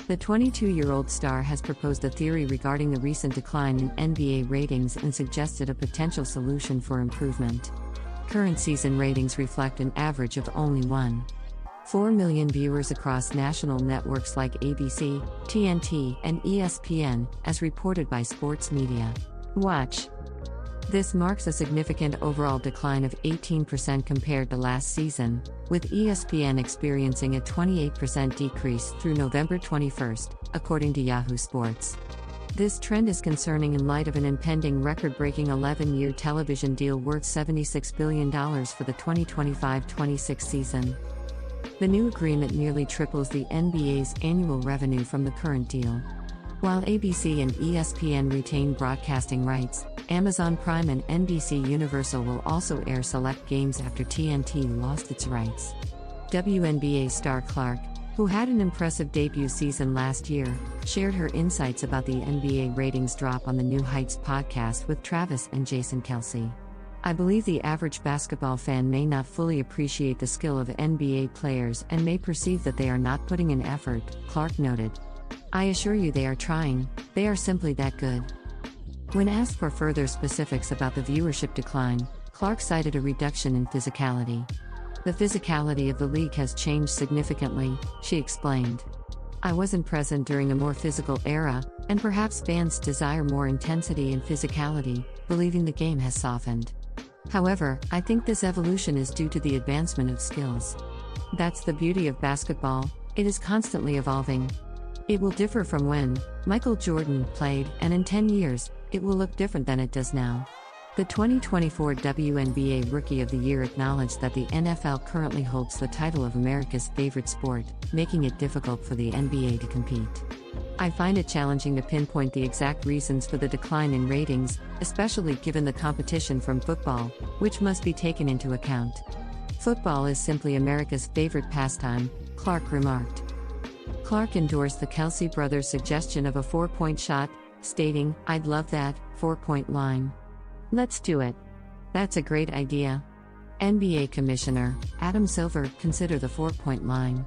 The 22-year-old star has proposed a theory regarding the recent decline in NBA ratings and suggested a potential solution for improvement. Current season ratings reflect an average of only 1.4 million viewers across national networks like ABC, TNT, and ESPN, as reported by Sports Media Watch. This marks a significant overall decline of 18% compared to last season, with ESPN experiencing a 28% decrease through November 21, according to Yahoo Sports. This trend is concerning in light of an impending record-breaking 11-year television deal worth $76 billion for the 2025-26 season. The new agreement nearly triples the NBA's annual revenue from the current deal. While ABC and ESPN retain broadcasting rights, Amazon Prime and NBC Universal will also air select games after TNT lost its rights. WNBA star Clark, who had an impressive debut season last year, shared her insights about the NBA ratings drop on the New Heights podcast with Travis and Jason Kelsey. "I believe the average basketball fan may not fully appreciate the skill of NBA players and may perceive that they are not putting in effort," Clark noted. "I assure you they are trying, they are simply that good." When asked for further specifics about the viewership decline, Clark cited a reduction in physicality. "The physicality of the league has changed significantly," she explained. "I wasn't present during a more physical era, and perhaps fans desire more intensity and physicality, believing the game has softened. However, I think this evolution is due to the advancement of skills. That's the beauty of basketball, it is constantly evolving. It will differ from when Michael Jordan played, and in 10 years, it will look different than it does now." The 2024 WNBA Rookie of the Year acknowledged that the NFL currently holds the title of America's favorite sport, making it difficult for the NBA to compete. "I find it challenging to pinpoint the exact reasons for the decline in ratings, especially given the competition from football, which must be taken into account. Football is simply America's favorite pastime," Clark remarked. Clark endorsed the Kelsey brothers' suggestion of a 4-point shot, stating, "I'd love that 4-point line. Let's do it. That's a great idea." NBA Commissioner Adam Silver considered the 4-point line.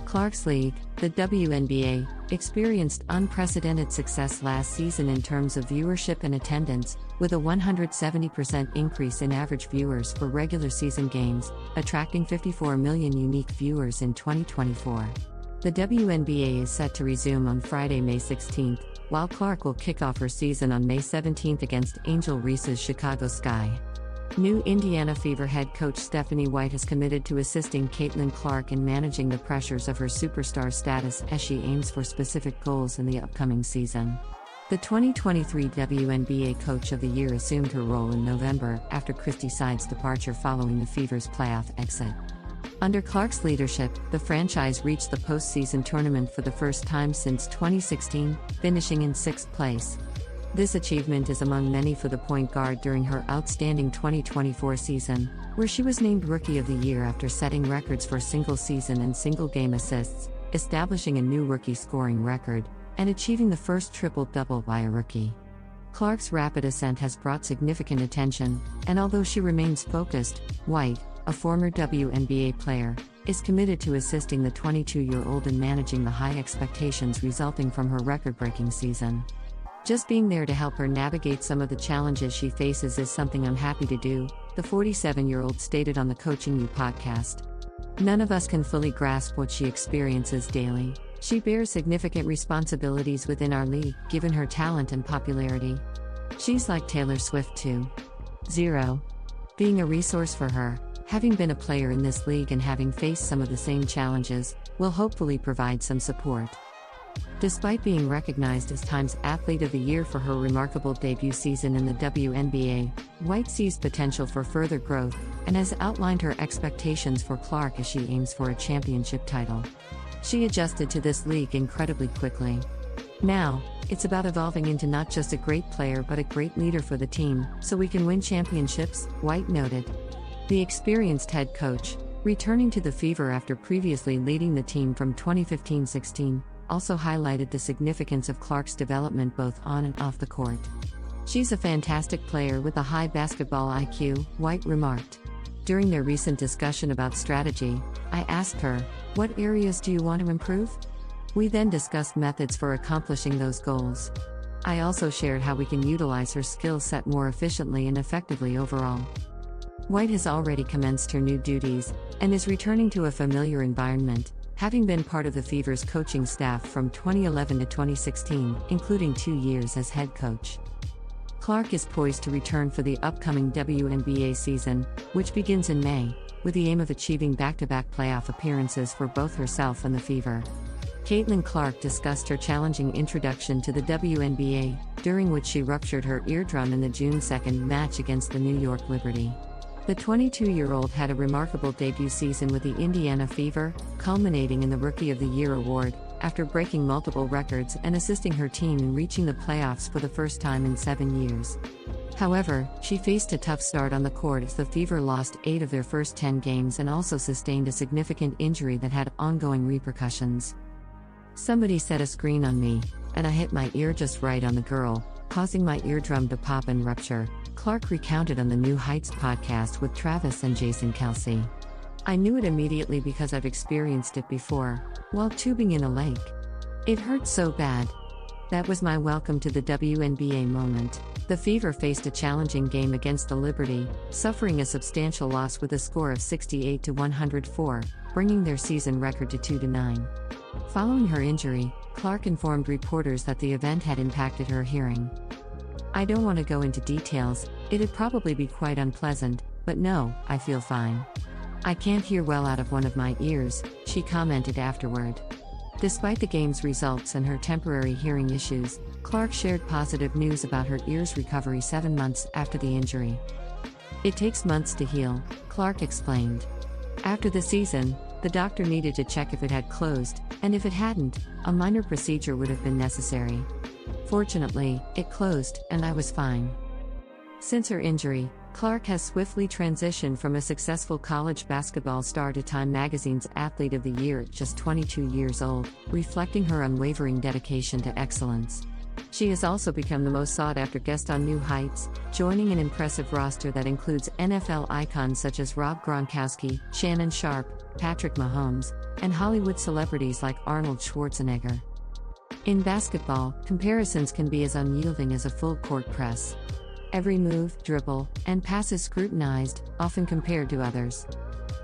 Clark's league, the WNBA, experienced unprecedented success last season in terms of viewership and attendance, with a 170% increase in average viewers for regular season games, attracting 54 million unique viewers in 2024. The WNBA is set to resume on Friday, May 16, while Clark will kick off her season on May 17 against Angel Reese's Chicago Sky. New Indiana Fever head coach Stephanie White has committed to assisting Caitlin Clark in managing the pressures of her superstar status as she aims for specific goals in the upcoming season. The 2023 WNBA Coach of the Year assumed her role in November after Christy Side's departure following the Fever's playoff exit. Under Clark's leadership, the franchise reached the postseason tournament for the first time since 2016, finishing in 6th place. This achievement is among many for the point guard during her outstanding 2024 season, where she was named Rookie of the Year after setting records for single-season and single-game assists, establishing a new rookie scoring record, and achieving the first triple-double by a rookie. Clark's rapid ascent has brought significant attention, and although she remains focused, White, a former WNBA player, is committed to assisting the 22-year-old in managing the high expectations resulting from her record-breaking season. "Just being there to help her navigate some of the challenges she faces is something I'm happy to do," the 47-year-old stated on the Coaching You podcast. "None of us can fully grasp what she experiences daily. She bears significant responsibilities within our league, given her talent and popularity. She's like Taylor Swift too. Being a resource for her, having been a player in this league and having faced some of the same challenges, will hopefully provide some support." Despite being recognized as Time's Athlete of the Year for her remarkable debut season in the WNBA, White sees potential for further growth and has outlined her expectations for Clark as she aims for a championship title. "She adjusted to this league incredibly quickly. Now, it's about evolving into not just a great player but a great leader for the team, so we can win championships," White noted. The experienced head coach, returning to the Fever after previously leading the team from 2015-16, also highlighted the significance of Clark's development both on and off the court. "She's a fantastic player with a high basketball IQ," White remarked. During their recent discussion about strategy, I asked her, "What areas do you want to improve?" We then discussed methods for accomplishing those goals. I also shared how we can utilize her skill set more efficiently and effectively overall. White has already commenced her new duties and is returning to a familiar environment, having been part of the Fever's coaching staff from 2011 to 2016, including 2 years as head coach. Clark is poised to return for the upcoming WNBA season, which begins in May, with the aim of achieving back-to-back playoff appearances for both herself and the Fever. Caitlin Clark discussed her challenging introduction to the WNBA, during which she ruptured her eardrum in the June 2 match against the New York Liberty. The 22-year-old had a remarkable debut season with the Indiana Fever, culminating in the Rookie of the Year award, after breaking multiple records and assisting her team in reaching the playoffs for the first time in 7 years. However, she faced a tough start on the court as the Fever lost 8 of their first 10 games and also sustained a significant injury that had ongoing repercussions. "Somebody set a screen on me, and I hit my ear just right on the girl, causing my eardrum to pop and rupture," Clark recounted on the New Heights podcast with Travis and Jason Kelsey. "I knew it immediately because I've experienced it before, while tubing in a lake. It hurt so bad. That was my welcome to the WNBA moment." The Fever faced a challenging game against the Liberty, suffering a substantial loss with a score of 68-104, bringing their season record to 2-9. Following her injury, Clark informed reporters that the event had impacted her hearing. "I don't want to go into details, it'd probably be quite unpleasant, but no, I feel fine. I can't hear well out of one of my ears," she commented afterward. Despite the game's results and her temporary hearing issues, Clark shared positive news about her ear's recovery 7 months after the injury. "It takes months to heal," Clark explained. "After the season, the doctor needed to check if it had closed, and if it hadn't, a minor procedure would have been necessary. Fortunately, it closed, and I was fine." Since her injury, Clark has swiftly transitioned from a successful college basketball star to Time magazine's Athlete of the Year at just 22 years old, reflecting her unwavering dedication to excellence. She has also become the most sought-after guest on New Heights, joining an impressive roster that includes NFL icons such as Rob Gronkowski, Shannon Sharpe, Patrick Mahomes, and Hollywood celebrities like Arnold Schwarzenegger. In basketball, comparisons can be as unyielding as a full-court press. Every move, dribble, and pass is scrutinized, often compared to others.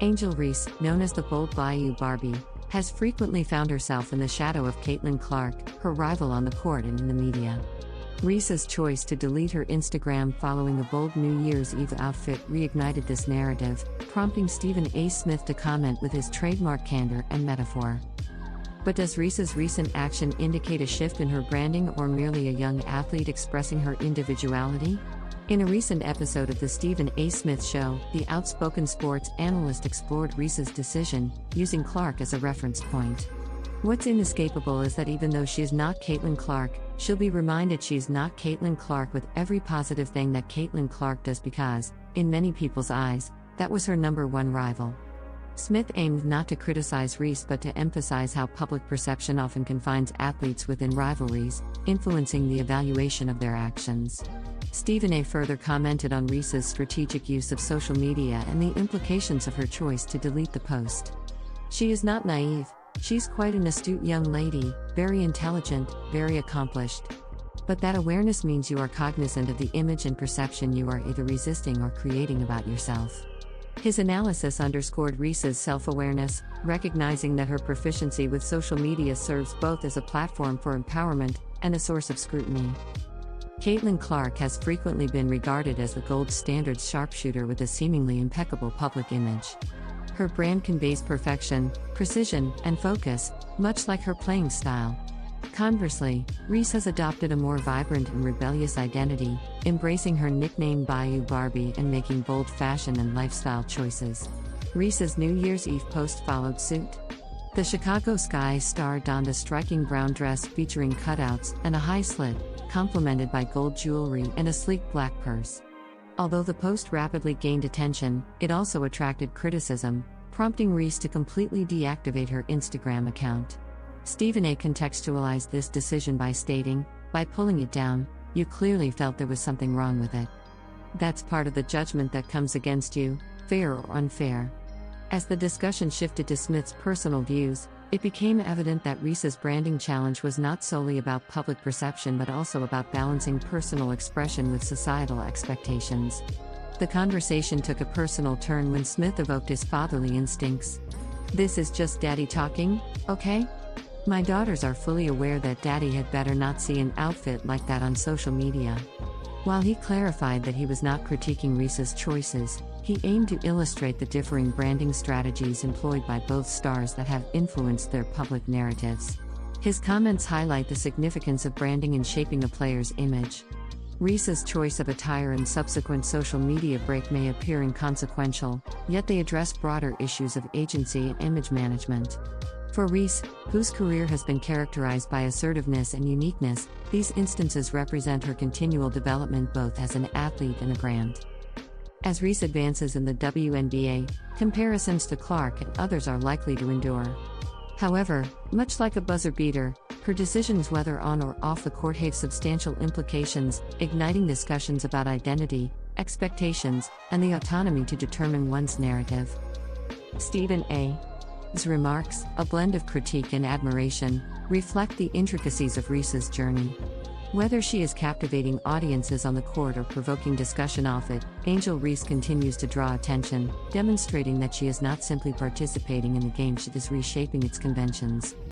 Angel Reese, known as the Bold Bayou Barbie, has frequently found herself in the shadow of Caitlin Clark, her rival on the court and in the media. Reese's choice to delete her Instagram following a bold New Year's Eve outfit reignited this narrative, prompting Stephen A. Smith to comment with his trademark candor and metaphor. But does Reese's recent action indicate a shift in her branding or merely a young athlete expressing her individuality? In a recent episode of The Stephen A. Smith Show, the outspoken sports analyst explored Reese's decision, using Clark as a reference point. "What's inescapable is that even though she is not Caitlin Clark, she'll be reminded she's not Caitlin Clark with every positive thing that Caitlin Clark does because, in many people's eyes, that was her number one rival." Smith aimed not to criticize Reese but to emphasize how public perception often confines athletes within rivalries, influencing the evaluation of their actions. Stephen A. further commented on Reese's strategic use of social media and the implications of her choice to delete the post. "She is not naive, she's quite an astute young lady, very intelligent, very accomplished. But that awareness means you are cognizant of the image and perception you are either resisting or creating about yourself." His analysis underscored Reese's self-awareness, recognizing that her proficiency with social media serves both as a platform for empowerment and a source of scrutiny. Caitlin Clark has frequently been regarded as the gold standard sharpshooter with a seemingly impeccable public image. Her brand conveys perfection, precision, and focus, much like her playing style. Conversely, Reese has adopted a more vibrant and rebellious identity, embracing her nickname Bayou Barbie and making bold fashion and lifestyle choices. Reese's New Year's Eve post followed suit. The Chicago Sky star donned a striking brown dress featuring cutouts and a high slit, complemented by gold jewelry and a sleek black purse. Although the post rapidly gained attention, it also attracted criticism, prompting Reese to completely deactivate her Instagram account. Stephen A. contextualized this decision by stating, "By pulling it down, you clearly felt there was something wrong with it. That's part of the judgment that comes against you, fair or unfair." As the discussion shifted to Smith's personal views, It became evident that Reese's branding challenge was not solely about public perception but also about balancing personal expression with societal expectations. The conversation took a personal turn when Smith evoked his fatherly instincts. "This is just Daddy talking, okay? My daughters are fully aware that Daddy had better not see an outfit like that on social media." While he clarified that he was not critiquing Reese's choices, he aimed to illustrate the differing branding strategies employed by both stars that have influenced their public narratives. His comments highlight the significance of branding in shaping a player's image. Reese's choice of attire and subsequent social media break may appear inconsequential, yet they address broader issues of agency and image management. For Reese, whose career has been characterized by assertiveness and uniqueness, these instances represent her continual development both as an athlete and a brand. As Reese advances in the WNBA, comparisons to Clark and others are likely to endure. However, much like a buzzer beater, her decisions whether on or off the court have substantial implications, igniting discussions about identity, expectations, and the autonomy to determine one's narrative. Stephen A.'s remarks, a blend of critique and admiration, reflect the intricacies of Reese's journey. Whether she is captivating audiences on the court or provoking discussion off it, Angel Reese continues to draw attention, demonstrating that she is not simply participating in the game, she is reshaping its conventions.